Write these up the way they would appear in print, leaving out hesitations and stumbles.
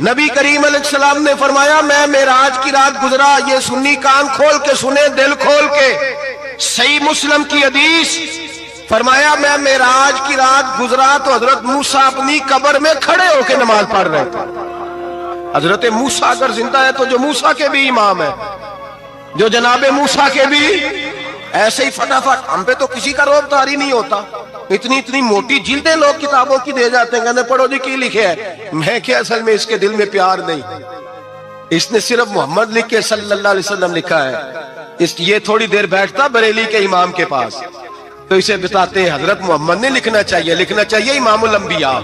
نبی کریم علیہ السلام نے فرمایا میں معراج کی رات گزرا، یہ سنی کان کھول کے سنے، دل کھول کے، صحیح مسلم کی حدیث، فرمایا میں معراج کی رات گزرا تو حضرت موسیٰ اپنی قبر میں کھڑے ہو کے نماز پڑھ رہے تھے۔ حضرت موسیٰ اگر زندہ ہے تو جو موسیٰ کے بھی امام ہے، جو جناب موسیٰ کے بھی ایسے ہی فٹافٹ، ہم پہ تو کسی کا روب طاری نہیں ہوتا، اتنی موٹی جلدیں لوگ کتابوں کی دے جاتے ہیں، کہتے پڑھو جی کی لکھے ہے، میں کہ اصل میں اس کے دل میں پیار نہیں، اس نے صرف محمد لکھ کے صلی اللہ علیہ وسلم لکھا ہے، یہ تھوڑی دیر بیٹھتا بریلی کے امام کے پاس تو اسے بتاتے ہیں حضرت محمد نے لکھنا چاہیے امام الانبیاء،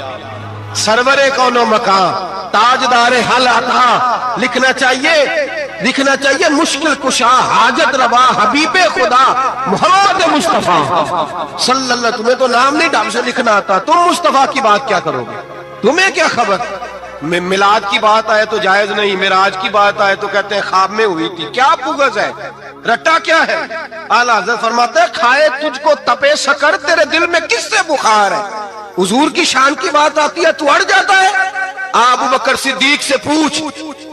سرور کون و مکان، تاجدار حل عطا، لکھنا چاہیے مشکل کشا، حاجت روا، حبیب خدا محمد مصطفیٰ صلی اللہ۔ تمہیں تو نام نہیں ڈھنگ سے لکھنا آتا، تم مصطفیٰ کی بات کیا کرو گے؟ تمہیں کیا خبر؟ میلاد کی بات آئے تو جائز نہیں، معراج کی بات آئے تو کہتے ہیں خواب میں ہوئی تھی، کیا بغض ہے، رٹا کیا ہے؟ اعلیٰ حضرت فرماتے ہیں کھائے تجھ کو تپے سکر، تیرے دل میں کس سے بخار ہے؟ حضور کی شان کی بات آتی ہے تو اڑ جاتا ہے۔ ابو بکر صدیق سے پوچھ،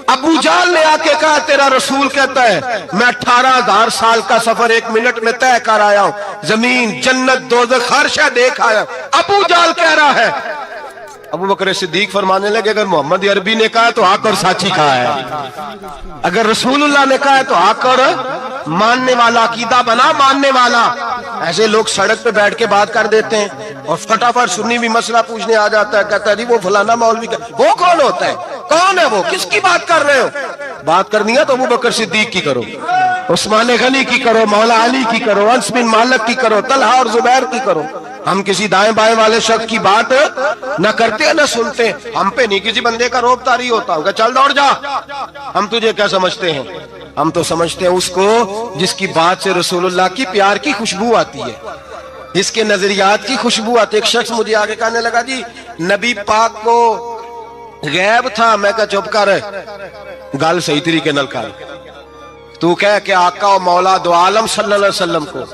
ابو جہل نے آ کے کہا تیرا رسول کہتا ہے میں 18,000 سال کا سفر 1 منٹ میں طے کر آیا ہوں، زمین جنت دوزخ ہر شے دیکھ آیا ہوں۔ ابو جہل کہہ رہا ہے، ابو بکر صدیق فرمانے لگے اگر محمد عربی نے کہا تو حق اور سچی کہا ہے، اگر رسول اللہ نے کہا ہے تو حق اور ماننے والا، عقیدہ بنا ماننے والا۔ ایسے لوگ سڑک پہ بیٹھ کے بات کر دیتے ہیں اور فٹافٹ سنی بھی مسئلہ پوچھنے آ جاتا ہے، کہتا ہے جی وہ فلانا مولوی کا، وہ کون ہوتا ہے، کون ہے وہ، کس کی بات کر رہے ہو؟ بات کرنی ہے تو ابو بکر صدیق کی کرو، عثمان غنی کی کرو، مولا علی کی کرو، انس بن مالک کی کرو، طلحہ اور زبیر کی کرو۔ ہم کسی دائیں بائیں والے شخص کی بات نہ کرتے نہ سنتے، ہم پہ نہیں کسی بندے کا روب طاری ہوتا ہوگا چل دوڑ جا، ہم تجھے کیا سمجھتے ہیں؟ ہم تو سمجھتے ہیں اس کو جس کی بات سے رسول اللہ کی پیار کی خوشبو آتی ہے، جس کے نظریات کی خوشبو آتی ہے۔ ایک شخص مجھے آگے کہنے لگا جی نبی پاک کو غیب تھا، میں کہا چپ کر، گل صحیح طریقے نال کر، تو کہہ کہ آقا و مولا دو عالم صلی اللہ علیہ وسلم کو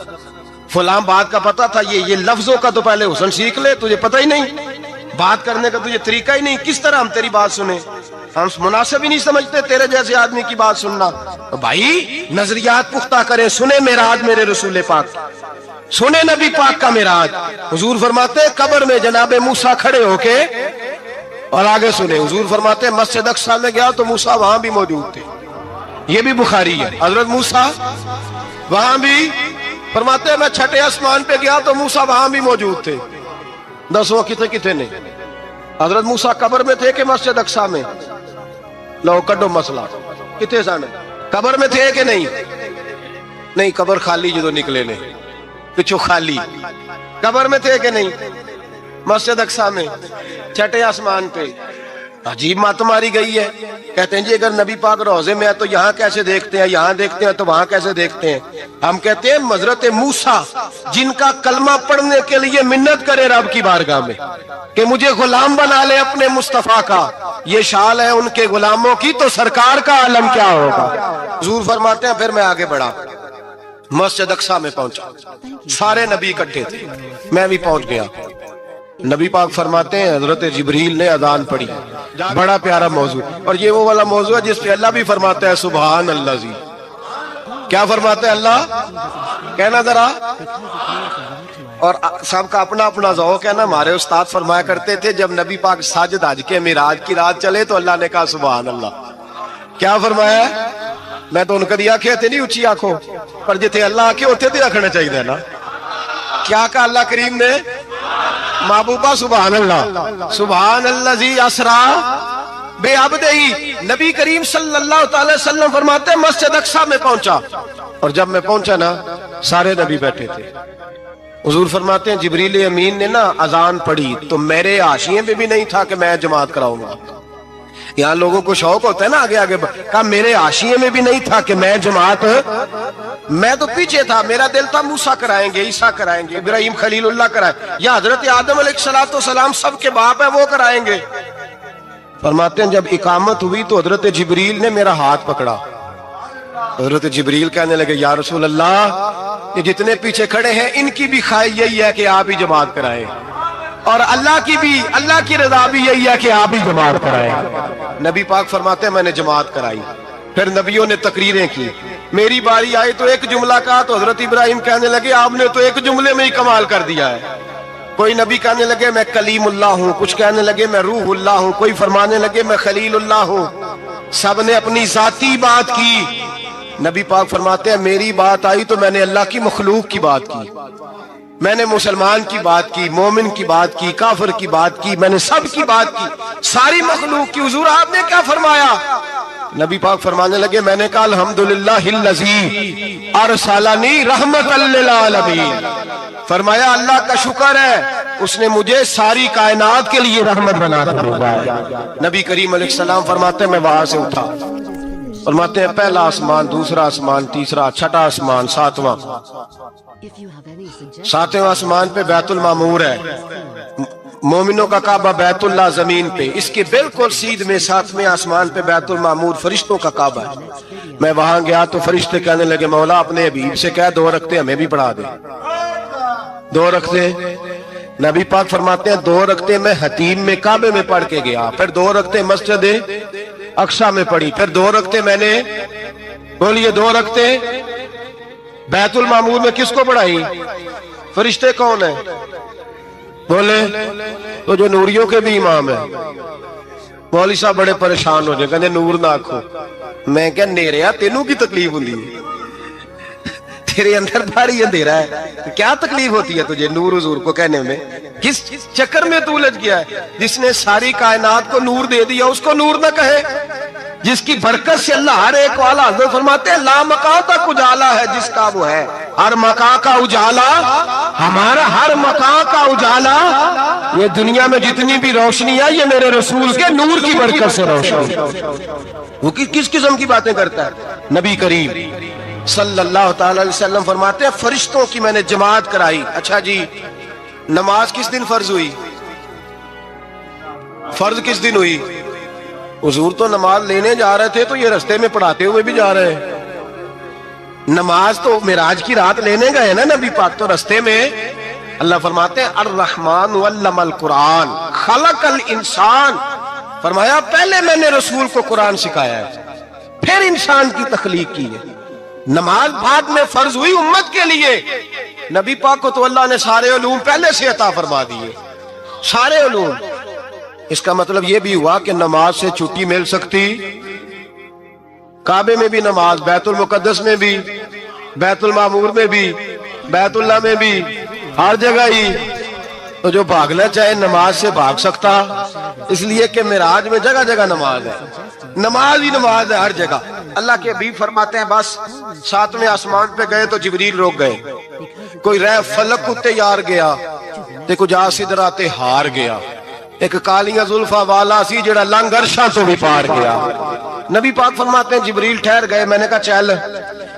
فلاں بات کا پتا تھا، یہ لفظوں کا تو پہلے حسن سیکھ لے، تجھے پتہ ہی نہیں، بات کرنے کا تجھے طریقہ ہی نہیں، کس طرح ہم تیری بات سنیں؟ ہم مناسب ہی نہیں سمجھتے تیرے جیسے آدمی کی بات سننا۔ بھائی نظریات پختہ کریں، سنیں معراج میرے رسول پاک، سنیں نبی پاک کا معراج۔ حضور فرماتے ہیں قبر میں جناب موسیٰ کھڑے ہو کے، اور آگے سنیں حضور فرماتے ہیں مسجد اقصیٰ میں گیا تو موسیٰ وہاں بھی موجود تھے، یہ بھی بخاری ہے، حضرت موسیٰ وہاں بھی، فرماتے ہیں میں 6 آسمان پہ گیا تو موسیٰ وہاں بھی موجود تھے۔ 10 کتنے نہیں، حضرت موسیٰ قبر میں تھے کہ مسجد اقصیٰ میں؟ لو کڈو مسئلہ، کتنے سن قبر میں تھے کہ نہیں؟ قبر خالی جدو نکلے نے پچھو خالی، قبر میں تھے کہ نہیں؟ مسجد اقصیٰ میں 6 آسمان پہ۔ عجیب مات ماری گئی ہے، کہتے ہیں جی اگر نبی پاک روضے میں ہے تو یہاں کیسے دیکھتے ہیں، یہاں دیکھتے ہیں تو وہاں کیسے دیکھتے ہیں؟ ہم کہتے ہیں حضرت موسیٰ جن کا کلمہ پڑھنے کے لیے منت کرے رب کی بارگاہ میں کہ مجھے غلام بنا لے اپنے مصطفیٰ کا، یہ شال ہے ان کے غلاموں کی، تو سرکار کا عالم کیا ہوگا؟ حضور فرماتے ہیں پھر میں آگے بڑھا، مسجد اقصیٰ میں پہنچا، سارے نبی اکٹھے تھے، میں بھی پہنچ گیا۔ نبی پاک فرماتے ہیں حضرت جبریل نے اذان پڑھی، بڑا پیارا موضوع، اور یہ وہ والا موضوع ہے جس پہ اللہ بھی فرماتا ہے سبحان اللہ جی، کیا فرماتا ہے اللہ؟ کہنا ذرا، اور سب کا اپنا اپنا ذوق ہے نا۔ ہمارے استاد فرمایا کرتے تھے جب نبی پاک ساجد حج کے معراج کی رات چلے تو اللہ نے کہا سبحان اللہ، کیا فرمایا ہے؟ میں تو ان کا دیا کہتے نہیں اچھی آنکھوں پر جتنے اللہ آکے ہوتے تھے رکھنا چاہیے نا۔ کیا کہا اللہ کریم نے؟ محبوبہ سبحان اللہ، سبحان الذی اسرا بے عبدہی۔ نبی کریم صلی اللہ تعالی وسلم فرماتے ہیں مسجد اقصیٰ میں پہنچا، اور جب میں پہنچا نا سارے نبی بیٹھے تھے۔ حضور فرماتے ہیں جبریل امین نے نا اذان پڑھی تو میرے حاشیے میں بھی نہیں تھا کہ میں جماعت کراؤں گا، یہاں لوگوں کو شوق ہوتا ہے نا آگے آگے، کہا میرے حاشیے میں بھی نہیں تھا کہ میں جماعت، میں تو پیچھے تھا، میرا دل تھا موسیٰ کرائیں گے، عیسیٰ کرائیں گے، ابراہیم خلیل اللہ کرائیں، یا حضرت آدم علیہ السلام سب کے باپ ہے وہ کرائیں گے۔ فرماتے ہیں جب اقامت ہوئی تو حضرت جبریل نے میرا ہاتھ پکڑا، حضرت جبریل کہنے لگے یا رسول اللہ یہ جتنے پیچھے کھڑے ہیں ان کی بھی خواہش یہی ہے کہ آپ ہی جماعت کرائیں۔ اور اللہ کی رضا بھی یہی ہے کہ آپ ہی جماعت کرائیں. نبی پاک فرماتے ہیں میں نے جماعت کرائی. پھر نبیوں نے تقریریں کی. میری باری آئی تو ایک جملہ کہا تو حضرت ابراہیم کہنے لگے آپ نے تو ایک جملے میں ہی کمال کر دیا ہے. کوئی نبی کہنے لگے میں کلیم اللہ ہوں, کچھ کہنے لگے میں روح اللہ ہوں, کوئی فرمانے لگے میں خلیل اللہ ہوں. سب نے اپنی ذاتی بات کی. نبی پاک فرماتے ہیں میری بات آئی تو میں نے اللہ کی مخلوق کی بات کی, میں نے مسلمان کی بات کی, مومن کی بات کی, کافر کی بات کی, میں نے سب کی بات کی, ساری مخلوق کی. حضور آپ نے کیا فرمایا؟ نبی پاک فرمانے لگے میں نے کہا الحمدللہ الذی ارسلنی رحمت للعالمین. فرمایا اللہ کا شکر ہے اس نے مجھے ساری کائنات کے لیے رحمت بنا دیا. نبی کریم علیہ السلام فرماتے ہیں میں وہاں سے اٹھا. فرماتے ہیں پہلا آسمان, دوسرا آسمان, تیسرا, چھٹا آسمان, ساتواں آسمان پہ بیت المعمور ہے, مومنوں کا کعبہ بیت اللہ زمین پہ, اس کے بالکل سیدھ میں ساتویں آسمان پہ بیت المعمور فرشتوں کا کعبہ ہے. میں وہاں گیا تو فرشتے کہنے لگے مولا اپنے حبیب سے کہہ 2 رکعتیں ہمیں بھی پڑھا دے. 2 رکعتیں. نبی پاک فرماتے ہیں 2 رکعتیں میں حتیم میں کعبے میں پڑھ کے گیا, پھر 2 رکعتیں مسجد اقصی میں پڑھی, پھر 2 رکعتیں میں نے بولیے 2 رکعتیں بیت المعمور میں کس کو پڑھائی؟ فرشتے کون ہیں بولے؟ تو جو نوریوں کے بھی امام ہیں. مولوی صاحب بڑے پریشان ہو جائے, کہنے نور نہ آکھو. میں کہ نیریا تینوں کی تکلیف ہوندی ہے, تیرے اندر بھاری اندھیرا ہے, کیا تکلیف ہوتی ہے تجھے نور حضور کو کہنے میں؟ کس چکر میں تو الجھ گیا ہے؟ جس نے ساری کائنات کو نور دے دیا اس کو نور نہ کہے, جس کی برکت سے اللہ ہر ایک والا. حضرت فرماتے ہیں لا مکان تک اجالا ہے جس کا وہ ہے, ہر مکان کا اجالا ہمارا, ہر مکان کا اجالا. یہ دنیا میں جتنی بھی روشنی ہے یہ میرے رسول کے نور کی برکت سے روشنی. وہ کس قسم کی باتیں کرتا ہے؟ نبی کریم صلی اللہ تعالی علیہ وسلم فرماتے ہیں فرشتوں کی میں نے جماعت کرائی. اچھا جی, نماز کس دن فرض ہوئی؟ فرض کس دن ہوئی؟ حضور تو نماز لینے جا رہے تھے تو یہ رستے میں پڑھاتے ہوئے بھی جا رہے ہیں. نماز تو معراج کی رات لینے گئے نا نبی پاک, تو رستے میں اللہ فرماتے ہیں الرحمن علم القرآن خلق الانسان. فرمایا پہلے میں نے رسول کو قرآن سکھایا ہے, پھر انسان کی تخلیق کی ہے. نماز بعد میں فرض ہوئی امت کے لیے. نبی پاک کو تو اللہ نے سارے علوم پہلے سے عطا فرما دیے, سارے علوم. اس کا مطلب یہ بھی ہوا کہ نماز سے چھٹی مل سکتی, کعبے میں بھی نماز, بیت المقدس میں بھی, بیت المعمور میں بھی, بیت اللہ میں بھی, ہر جگہ ہی. تو جو بھاگنا چاہے نماز سے بھاگ سکتا, اس لیے کہ معراج میں جگہ جگہ نماز ہے, نماز ہی نماز ہے ہر جگہ. اللہ کے حبیب فرماتے ہیں بس 7ویں آسمان پہ گئے تو جبریل روک گئے. کوئی رہ فلک کو تیار گیا تے کچھ سدرات ہار گیا, ایک کالیاں زلفاں والا سی جڑا لنگ عرشاں تو بھی پار گیا. نبی پاک فرماتے ہیں جبریل ٹھہر گئے. میں نے کہا چل,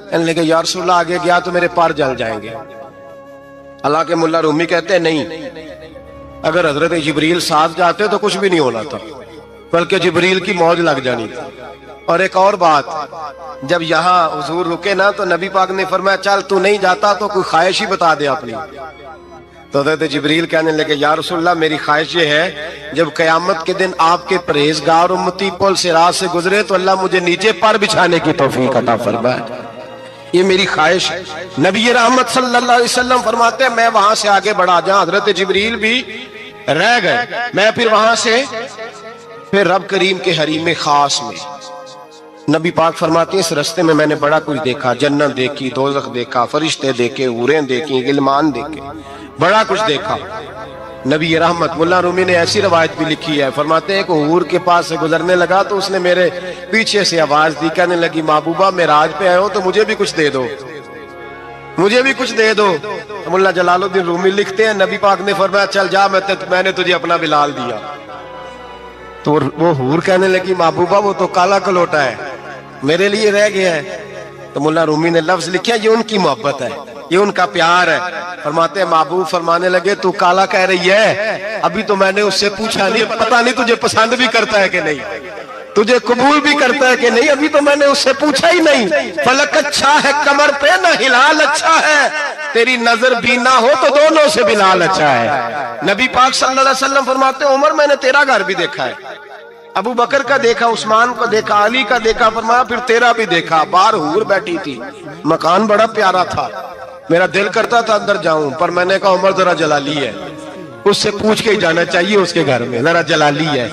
کہنے لگے یا رسول اللہ آگے گیا تو میرے پار جل جائیں گے. اللہ کے ملا رومی کہتے ہیں نہیں, اگر حضرت جبریل ساتھ جاتے تو کچھ بھی نہیں ہونا تھا, بلکہ جبریل کی موج لگ جانی تھی. اور ایک اور بات, جب یہاں حضور رکے نا تو نبی پاک نے فرمایا چل تو نہیں جاتا تو کوئی خواہش ہی بتا دے اپنی. تو حضرت جبریل کہنے لگے یا رسول اللہ میری خواہش یہ ہے جب قیامت کے دن آپ کے پرہیزگار امتی پل صراط سے گزرے تو اللہ مجھے نیچے پر بچھانے کی توفیق عطا فرمائے, یہ میری خواہش ہے. نبی رحمت صلی اللہ علیہ وسلم فرماتے ہیں میں وہاں سے آگے بڑھا جہاں حضرت جبریل بھی رہ گئے, میں پھر وہاں سے پھر رب کریم کے حریم خاص میں. نبی پاک فرماتے ہیں اس رستے میں نے بڑا کچھ دیکھا, جنت دیکھی, دوزخ دیکھا, فرشتے دیکھے, حوریں دیکھی, غلمان دیکھے, بڑا کچھ دیکھا. نبی رحمت ملا رومی نے ایسی روایت بھی لکھی ہے, فرماتے ہیں کہ حور کے پاس سے گزرنے لگا تو اس نے میرے پیچھے سے آواز دی, کہنے لگی محبوبہ معراج پہ آئے ہو تو مجھے بھی کچھ دے دو, مجھے بھی کچھ دے دو. ملا جلال الدین رومی لکھتے ہیں نبی پاک نے فرمایا چل جا میں نے تجھے اپنا بلال دیا. تو وہ حور کہنے لگی محبوبہ وہ تو کالا کلوٹا ہے, میرے لیے رہ گیا ہے. تو ملا رومی نے لفظ لکھا یہ ان کی محبت ہے, یہ ان کا پیار ہے. فرماتے ہیں محبوب فرمانے لگے تو کالا کہہ رہی ہے, ابھی تو میں نے اس سے پوچھا نہیں, پتہ نہیں تجھے پسند بھی کرتا ہے کہ نہیں. تجھے قبول بھی کرتا ہے کہ نہیں؟ ابھی تو میں نے اس سے پوچھا ہی نہیں. فلک اچھا ہے کمر پہ نہ ہلال اچھا ہے, تیری نظر بینا ہو تو دونوں سے بلال اچھا ہے. نبی پاک صلی اللہ علیہ وسلم فرماتے ہیں عمر میں نے تیرا گھر بھی دیکھا ہے, ابو بکر کا دیکھا, عثمان کا دیکھا, علی کا دیکھا, فرمایا پھر تیرا بھی دیکھا. باہر حور بیٹھی تھی, مکان بڑا پیارا تھا, میرا دل کرتا تھا اندر جاؤں, پر میں نے کہا عمر ذرا جلالی ہے, اس سے پوچھ کے ہی جانا چاہیے اس کے گھر میں, ذرا جلالی ہے.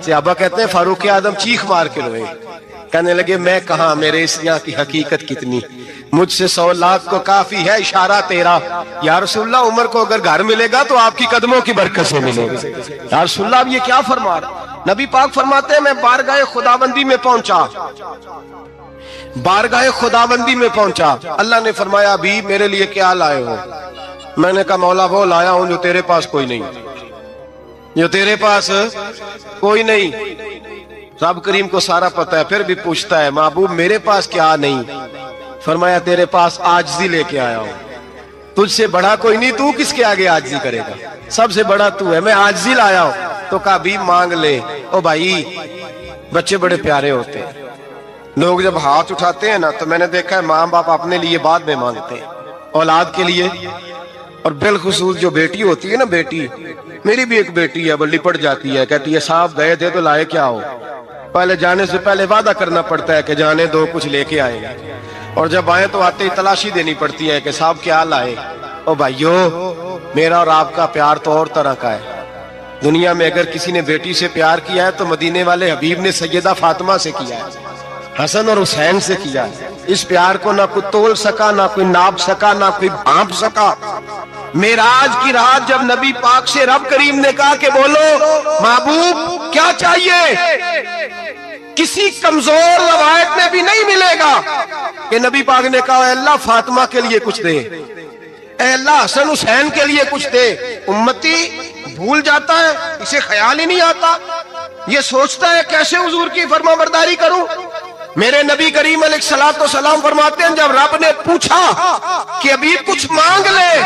صحابہ کہتے ہیں فاروق اعظم چیخ مار کے روئے, کہنے لگے میں کہاں, میرے اس یہاں کی حقیقت کتنی, مجھ سے 100 لاکھ کو کافی ہے اشارہ تیرا. یا رسول اللہ عمر کو اگر گھر ملے گا تو آپ کی قدموں کی برکت سے ملے گا. یا رسول اللہ اب یہ کیا فرما رہا؟ نبی پاک فرماتے ہیں میں بارگاہ خداوندی میں پہنچا, بارگاہ خداوندی میں پہنچا, اللہ نے فرمایا ابھی میرے لیے کیا لائے ہو؟ میں نے کہا مولا وہ لایا ہوں جو تیرے پاس کوئی نہیں, جو تیرے پاس کوئی نہیں. رب کریم کو سارا پتہ ہے, پھر بھی پوچھتا ہے محبوب میرے پاس کیا نہیں؟ فرمایا تیرے پاس عاجزی لے کے آیا ہوں, تجھ سے بڑا کوئی نہیں, تو کس کے آگے عاجزی کرے گا, سب سے بڑا تو ہے, میں عاجزی لایا ہوں. تو کہا بھی مانگ لے. او بھائی بچے بڑے پیارے ہوتے ہیں, لوگ جب ہاتھ اٹھاتے ہیں نا تو میں نے دیکھا ہے ماں باپ اپنے لیے بعد میں مانگتے ہیں, اولاد کے لیے. اور بالخصوص جو بیٹی ہوتی ہے نا, بیٹی, میری بھی ایک بیٹی ہے, وہ لپٹ جاتی ہے, کہتی ہے صاحب گئے تھے تو لائے کیا ہو؟ پہلے جانے سے پہلے وعدہ کرنا پڑتا ہے کہ جانے دو کچھ لے کے آئے گا, اور جب آئے تو آتے ہی تلاشی دینی پڑتی ہے کہ صاحب کیا لائے. او بھائیو میرا اور آپ کا پیار تو اور طرح کا ہے. دنیا میں اگر کسی نے بیٹی سے پیار کیا ہے تو مدینے والے حبیب نے سیدہ فاطمہ سے کیا ہے, حسن اور حسین سے کیا ہے. اس پیار کو نہ کوئی تول سکا, نہ کوئی ناپ سکا, نہ کوئی بھانپ سکا. معراج کی رات جب نبی پاک سے رب کریم نے کہا کہ بولو محبوب کیا چاہیے, کسی کمزور روایت میں بھی نہیں ملے گا کہ نبی پاک نے کہا اے اللہ فاطمہ کے لیے کچھ دے, اے اللہ حسن حسین کے لیے کچھ دے. امتی بھول جاتا ہے, اسے خیال ہی نہیں آتا, یہ سوچتا ہے کیسے حضور کی فرما برداری کروں. میرے نبی کریم علیہ الصلوۃ والسلام فرماتے ہیں جب رب نے پوچھا کہ ابھی کچھ مانگ لے,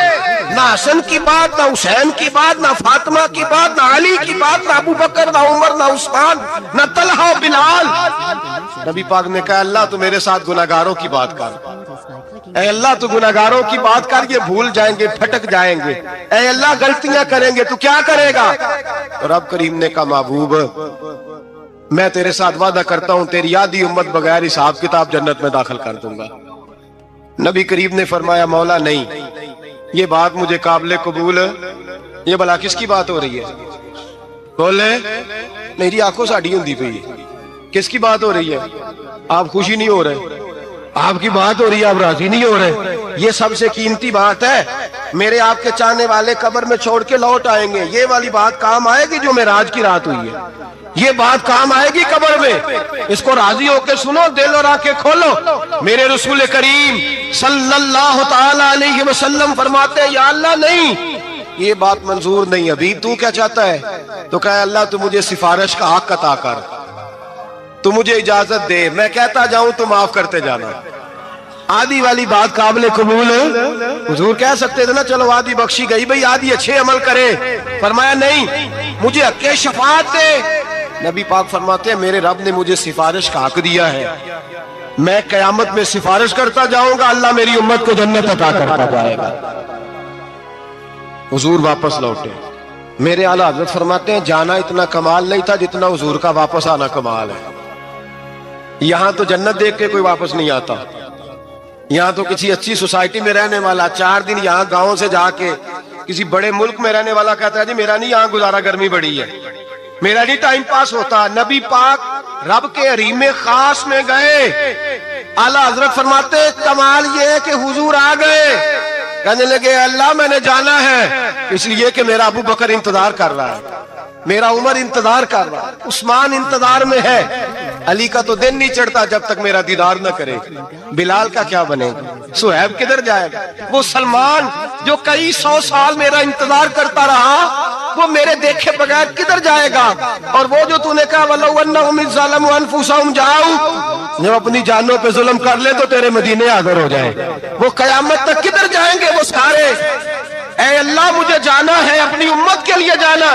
نہ حسن کی بات, نہ حسین کی بات, نہ فاطمہ کی بات, نہ علی کی بات, نہ ابو بکر, نہ عمر, نہ عثمان, نہ طلحہ بلال. نبی پاک نے کہا اللہ تو میرے ساتھ گناہگاروں کی بات کر, اے اللہ تو گناہگاروں کی بات کر, یہ بھول جائیں گے, پھٹک جائیں گے, اے اللہ غلطیاں کریں گے تو کیا کرے گا؟ تو رب کریم نے کہا محبوب میں تیرے ساتھ وعدہ کرتا ہوں تیری آدھی امت بغیر حساب کتاب جنت میں داخل کر دوں گا. نبی کریم نے فرمایا مولا نہیں, یہ بات مجھے قابل قبول, یہ بلا کس کی بات ہو رہی ہے؟ بولے میری آنکھوں ساڑھی ہوندی پئی, کس کی بات ہو رہی ہے؟ آپ خوشی نہیں ہو رہے, آپ کی بات ہو رہی ہے, آپ راضی نہیں ہو رہے. یہ سب سے قیمتی بات ہے, میرے آپ کے چاہنے والے قبر میں چھوڑ کے لوٹ آئیں گے, یہ والی بات کام آئے گی جو معراج کی رات ہوئی ہے, یہ بات کام آئے گی قبر میں. اس کو راضی ہو کے سنو, دل اور آنکھیں کھولو. میرے رسول کریم صلی اللہ تعالی علیہ وسلم فرماتے ہیں یا اللہ نہیں, یہ بات منظور نہیں. ابھی تو کیا چاہتا ہے؟ تو کہا اللہ تو مجھے سفارش کا حق عطا کر, تو مجھے اجازت دے, میں کہتا جاؤں تو معاف کرتے جانا. آدھی والی بات قابل قبول ہے. حضور کہہ سکتے تھے نا چلو آدھی بخشی گئی بھئی, آدھی اچھے عمل کرے. فرمایا نہیں, مجھے حق شفاعت دے. نبی پاک فرماتے ہیں میرے رب نے مجھے سفارش کا حق دیا ہے, میں قیامت میں سفارش کرتا جاؤں گا, اللہ میری امت کو جنت عطا کرتا جائے گا. حضور واپس لوٹے. میرے اعلیٰ حضرت فرماتے ہیں جانا اتنا کمال نہیں تھا جتنا حضور کا واپس آنا کمال ہے. یہاں تو جنت دیکھ کے کوئی واپس نہیں آتا, یہاں تو کسی اچھی سوسائٹی میں رہنے والا 4 دن یہاں گاؤں سے جا کے کسی بڑے ملک میں رہنے والا کہتا ہے جی میرا نہیں یہاں گزارا, گرمی بڑی ہے, میرا نہیں ٹائم پاس ہوتا. نبی پاک رب کے حریم خاص میں گئے, اعلیٰ حضرت فرماتے کمال یہ ہے کہ حضور آ گئے, کہنے لگے اللہ میں نے جانا ہے اس لیے کہ میرا ابو بکر انتظار کر رہا ہے, میرا عمر انتظار کر رہا ہے, عثمان انتظار میں ہے, علی کا تو دن نہیں چڑھتا جب تک میرا دیدار نہ کرے. بلال کا کیا بنے گا, صہیب کدھر جائے گا, وہ سلمان جو کئی 100 سال میرا انتظار کرتا رہا وہ میرے دیکھے بغیر کدھر جائے گا. اور وہ جو تو نے کہا وَلَوْ أَنَّهُمْ إِذْ ظَلَمُوا أَنفُسَهُمْ جَاءُوا, جب اپنی جانوں پہ ظلم کر لے تو تیرے مدینے حاضر ہو جائیں, وہ قیامت تک کدھر جائیں گے وہ سارے. اے اللہ مجھے جانا ہے, اپنی امت کے لیے جانا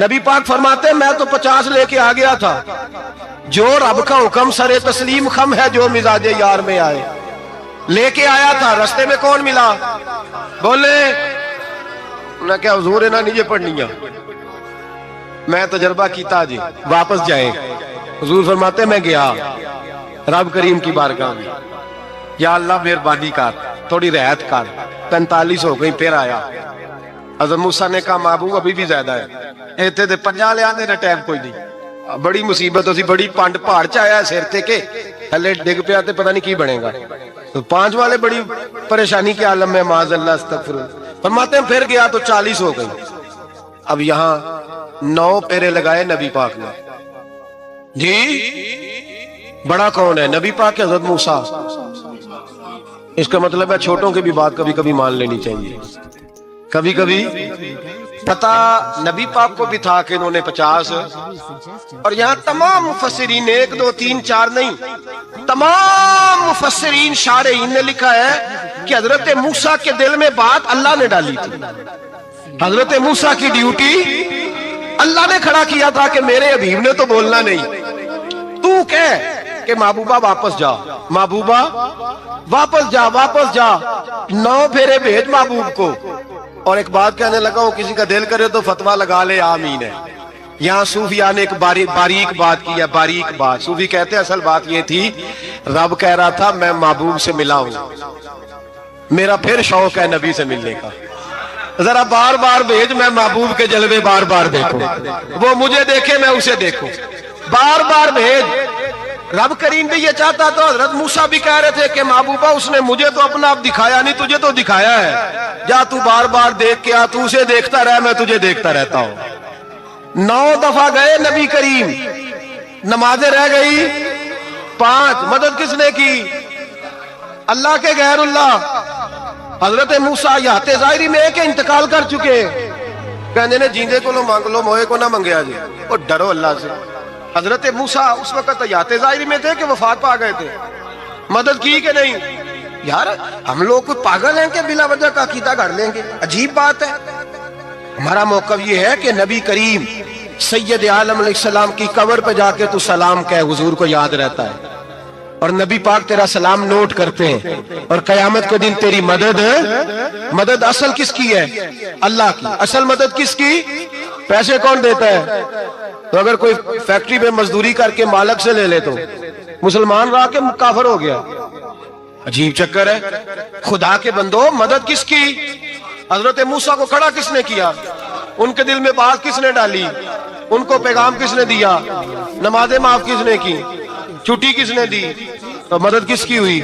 نبی پاک فرماتے ہیں میں تو 50 لے کے آ گیا تھا، جو رب کا حکم سر تسلیم خم ہے، جو مزاج یار میں آئے لے کے آیا تھا۔ رستے میں کون ملا؟ بولے نہ کیا حضور ہے نہ نیچے پڑھنیاں، میں تجربہ کیتا جی، واپس جائیں۔ حضور فرماتے میں گیا رب کریم کی بارگاہ میں، یا اللہ مہربانی کر، تھوڑی رعایت کر، 45 ہو گئی، پھر آیا۔ حضرت موسیٰ نے کہا محبوب ابھی بھی زیادہ ہے، ایتھے دے 50 لے آنے نہ ٹائم کوئی نہیں، بڑی مصیبت ہوسی، بڑی پانڈ پہاڑ چایا ہے سیر تے کے تھلے ڈگ پیا تے پتہ نہیں کی بنے گا، تو 5 والے بڑی پریشانی کے عالم میں، معاذ اللہ استغفر اللہ۔ فرماتے ہیں پھر گیا تو 40 ہو گئی۔ اب یہاں 9 پیرے لگائے نبی پاک نے، جی بڑا کون ہے؟ نبی پاک حضرت موسیٰ۔ اس کا مطلب ہے چھوٹوں کی بھی بات کبھی کبھی مان لینی چاہیے، کبھی کبھی پتہ نبی پاک کو بھی تھا کہ انہوں نے 50، اور یہاں تمام مفسرین 1 2 3 4 نہیں، تمام مفسرین شارحین نے لکھا ہے کہ حضرت موسیٰ کے دل میں بات اللہ نے ڈالی تھی، حضرت موسیٰ کی ڈیوٹی اللہ نے کھڑا کیا تھا کہ میرے حبیب نے تو بولنا نہیں، تو کہہ کہ محبوبہ واپس جا، محبوبہ واپس جا، واپس جا، 9 پھیرے بھیج محبوب کو۔ اور ایک بات کہنے لگا ہوں، کسی کا دل کرے تو فتویٰ لگا لے، آمین ہے۔ یہاں صوفیاء نے ایک باریک بات کی ہے، باریک بات۔ صوفی کہتے ہیں اصل بات یہ تھی، رب کہہ رہا تھا میں محبوب سے ملا ہوں، میرا پھر شوق ہے نبی سے ملنے کا، ذرا بار بار بھیج، میں محبوب کے جلوے بار بار دیکھوں، وہ مجھے دیکھے میں اسے دیکھوں، بار بار بھیج۔ رب کریم بھی یہ چاہتا تو حضرت موسیٰ بھی کہہ رہے تھے کہ محبوبہ اس نے مجھے تو اپنا آپ دکھایا نہیں، تجھے تو دکھایا ہے، جا تو بار بار دیکھ کے آ، تو اسے دیکھتا رہ، میں تجھے دیکھتا رہتا ہوں۔ 9 دفعہ گئے نبی کریم، نمازیں رہ گئی 5، مدد کس نے کی؟ اللہ کے غیر اللہ۔ حضرت موسیٰ یہاں ظاہری میں کہ انتقال کر چکے، کہنے نے جیندے کو لو مانگ لو، موئے کو نہ منگیا جی، اور ڈرو اللہ سے۔ حضرت موسیٰ اس وقت حیات ظاہری میں تھے کہ وفات پا گئے تھے، مدد کی کہ نہیں؟ یار ہم لوگ کوئی پاگل ہیں کہ بلا وجہ کا عقیدہ گھڑ لیں گے؟ عجیب بات ہے۔ ہمارا موقف یہ ہے کہ نبی کریم سید عالم علیہ السلام کی قبر پہ جا کے تو سلام کہے، حضور کو یاد رہتا ہے، اور نبی پاک تیرا سلام نوٹ کرتے ہیں، اور قیامت کے دن تیری مدد اصل کس کی ہے؟ اللہ کی۔ اصل مدد کس کی؟ پیسے کون دیتا ہے؟ تو اگر کوئی فیکٹری میں مزدوری کر کے مالک سے لے لے تو مسلمان رہا کے کافر ہو گیا، عجیب چکر ہے۔ خدا کے بندو مدد کس کی؟ حضرت موسیٰ کو کھڑا کس نے کیا؟ ان کے دل میں بات کس نے ڈالی؟ ان کو پیغام کس نے دیا؟ نمازیں معاف کس نے کی؟ چھٹی کس نے دی؟ تو مدد کس کی ہوئی؟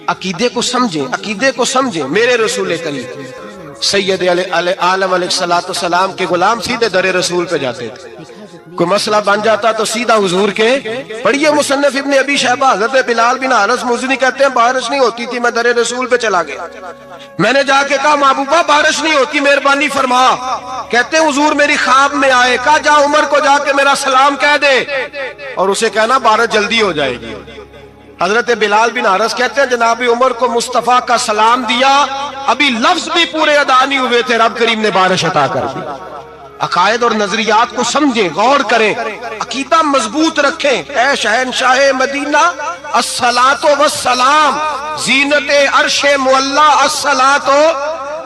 عقیدے کو سمجھیں، عقیدے کو سمجھیں۔ میرے رسول کریم سید عالم علیہ السلام کے غلام سیدھے در رسول پہ جاتے تھے، کوئی مسئلہ بن جاتا تو سیدھا حضور کے۔ پڑھیے مصنف ابن ابی شیبہ، حضرت بلال بن حارث مزنی کہتے ہیں بارش نہیں ہوتی تھی، میں در رسول پہ چلا گیا، میں نے جا کے کہا محبوبہ بارش نہیں ہوتی، مہربانی فرما۔ کہتے ہیں حضور میری خواب میں آئے، کہا جا عمر کو جا کے میرا سلام کہہ دے اور اسے کہنا بارش جلدی ہو جائے گی۔ حضرت بلال بن حارث کہتے ہیں جناب عمر کو مصطفیٰ کا سلام دیا، ابھی لفظ بھی پورے ادا نہیں ہوئے تھے، رب کریم نے بارش عطا کر دی۔ عقائد اور نظریات کو سمجھیں، غور کریں، عقیدہ مضبوط رکھیں۔ اے شہنشاہ مدینہ الصلاۃ والسلام، زینت عرش معلی الصلاۃ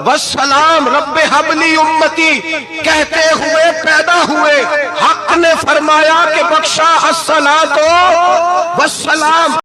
والسلام، رب حبلی امتی کہتے ہوئے پیدا ہوئے، حق نے فرمایا کہ بخشا الصلاۃ والسلام۔